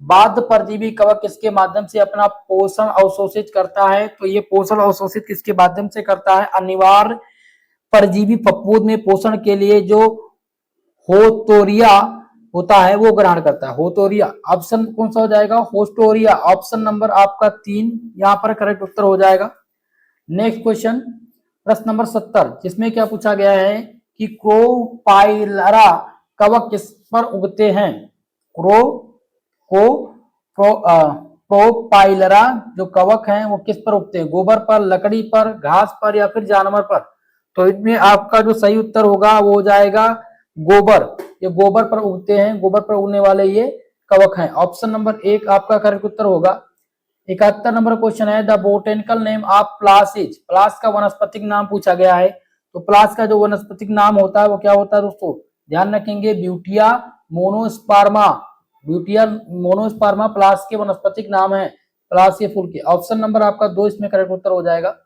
बाध्य परजीवी कवक किसके माध्यम से अपना पोषण अवशोषित करता है? तो ये पोषण अवशोषित किसके माध्यम से करता है? अनिवार्य परजीवी फफूंद में पोषण के लिए जो होतोरिया होता है वो ग्रहण करता है। होतोरिया। ऑप्शन कौन सा हो जाएगा? होस्टोरिया। ऑप्शन नंबर आपका 3 यहाँ पर करेक्ट उत्तर हो जाएगा। नेक्स्ट क्वेश्चन प्रश्न नंबर 70 जिसमें क्या पूछा गया है कि क्रोपाइलरा कवक किस पर उगते हैं? प्रोपाइलरा जो कवक हैं वो किस पर उगते हैं? गोबर पर, लकड़ी पर, घास पर या फिर जानवर पर? तो इसमें आपका जो सही उत्तर होगा वो हो जाएगा गोबर। ये गोबर पर उगते हैं, गोबर पर उगने वाले ये कवक हैं। ऑप्शन नंबर 1 आपका करेक्ट उत्तर होगा। 71 नंबर क्वेश्चन है the botanical name of palas is. Palas का वनस्पतिक नाम पूछा गया है। तो प्लास का जो वनस्पतिक नाम होता है वो क्या होता है दोस्तों? ध्यान रखेंगे ब्यूटिया मोनोस्पर्मा। ब्यूटिया मोनोस्पर्मा प्लास के वनस्पतिक नाम है, प्लास के फूल के। ऑप्शन नंबर आपका 2 इसमें करेक्ट उत्तर हो जाएगा।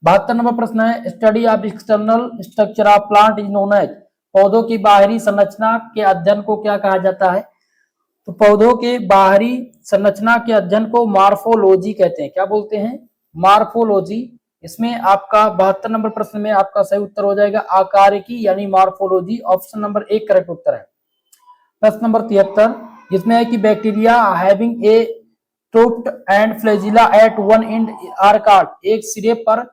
72 नंबर प्रश्न है study of external structure of plant is known as. पौधों की बाहरी संरचना के अध्ययन को क्या कहा जाता है? तो पौधों के बाहरी संरचना के अध्ययन को मार्फोलॉजी कहते हैं। क्या बोलते हैं? मार्फोलॉजी। इसमें आपका 72 नंबर प्रश्न में आपका सही उत्तर हो जाएगा आकारिकी यानी मार्फोलॉजी। ऑप्शन नंबर 1 करेक्ट उत्तर है। प्रश्न नंबर 73 जिसमें है कि bacteria having a tufted end flagella at one end are called. एक सिरे पर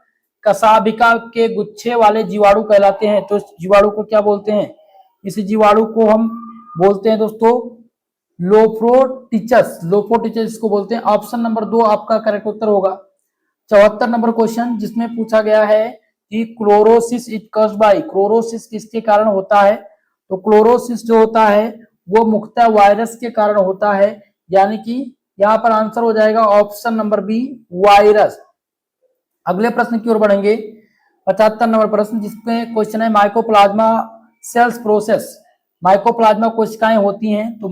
कसाबिका के गुच्छे वाले जीवाणु कहलाते हैं। तो इस जीवाणु को क्या बोलते हैं? इस जीवाणु को हम बोलते हैं दोस्तों लोफ्रोटिचस। लोफ्रोटिचस इसको बोलते हैं। ऑप्शन नंबर 2 आपका करेक्ट उत्तर होगा। 74 नंबर क्वेश्चन जिसमें पूछा गया है कि chlorosis is caused by. Chlorosis किसके कारण होता है? तो क्लोरोसिस जो होता है वो मुख्यतः वायरस के कारण होता है, यानी कि यहाँ पर आंसर हो जाएगा ऑप्शन नंबर बी वायरस। अगले प्रश्न की ओर बढ़ेंगे 75 नंबर प्रश्न जिसमें क्वेश्चन है माइकोप्लाज्मा सेल्स प्रोसेस। माइकोप्लाज्मा कोशिकाएं होती हैं। तो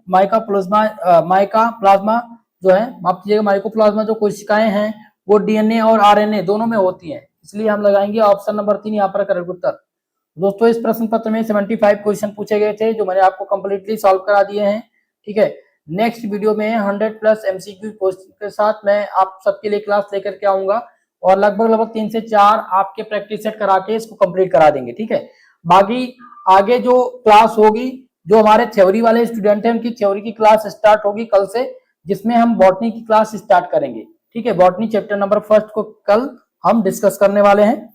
माइकोप्लाज्मा जो है माफ कीजिएगा माइकोप्लाज्मा जो कोशिकाएं हैं वो डीएनए और आरएनए दोनों में होती हैं, इसलिए हम लगाएंगे ऑप्शन नंबर 3 यहाँ पर करेक्ट उत्तर। दोस्तों इस प्रश्न पत्र में 75 क्वेश्चन पूछे गए थे जो मैंने आपको कंप्लीटली सॉल्व करा दिए हैं। ठीक है, नेक्स्ट वीडियो में 100+ एमसीक्यू क्वेश्चन के साथ मैं आप सबके लिए क्लास लेकर के आऊंगा और लगभग 3 से 4 आपके प्रैक्टिस सेट करा के इसको कंप्लीट करा देंगे। ठीक है, बाकी आगे जो क्लास होगी जो हमारे थ्योरी वाले स्टूडेंट हैं उनकी थ्योरी की क्लास स्टार्ट होगी कल से, जिसमें हम बॉटनी की क्लास स्टार्ट करेंगे। ठीक है, बॉटनी चैप्टर नंबर 1 को कल हम डिस्कस करने वाले हैं।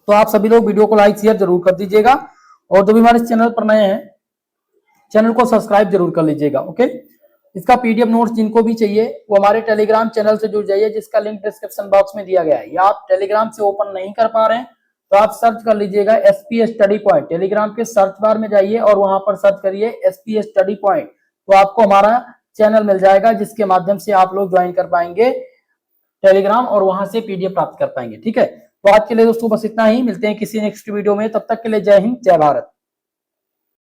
तो आप सभी लोग वीडियो को लाइक शेयर जरूर कर दीजिएगा और जो भी हमारे चैनल पर नए हैं चैनल को सब्सक्राइब जरूर कर लीजिएगा। ओके, इसका पीडीएफ नोट्स जिनको भी चाहिए वो हमारे टेलीग्राम चैनल से जुड़ जाइए जिसका लिंक डिस्क्रिप्शन बॉक्स में दिया गया है। या आप टेलीग्राम से ओपन नहीं कर पा रहे हैं तो आप सर्च कर लीजिएगा एसपी स्टडी पॉइंट। टेलीग्राम के सर्च बार में जाइए और वहां पर सर्च करिए एसपी स्टडी पॉइंट, तो आपको हमारा चैनल मिल जाएगा, जिसके माध्यम से आप लोग ज्वाइन कर पाएंगे टेलीग्राम और वहां से पीडीएफ प्राप्त कर पाएंगे। ठीक है, तो आज के लिए दोस्तों बस इतना ही, मिलते हैं किसी नेक्स्ट वीडियो में, तब तक के लिए जय हिंद जय भारत।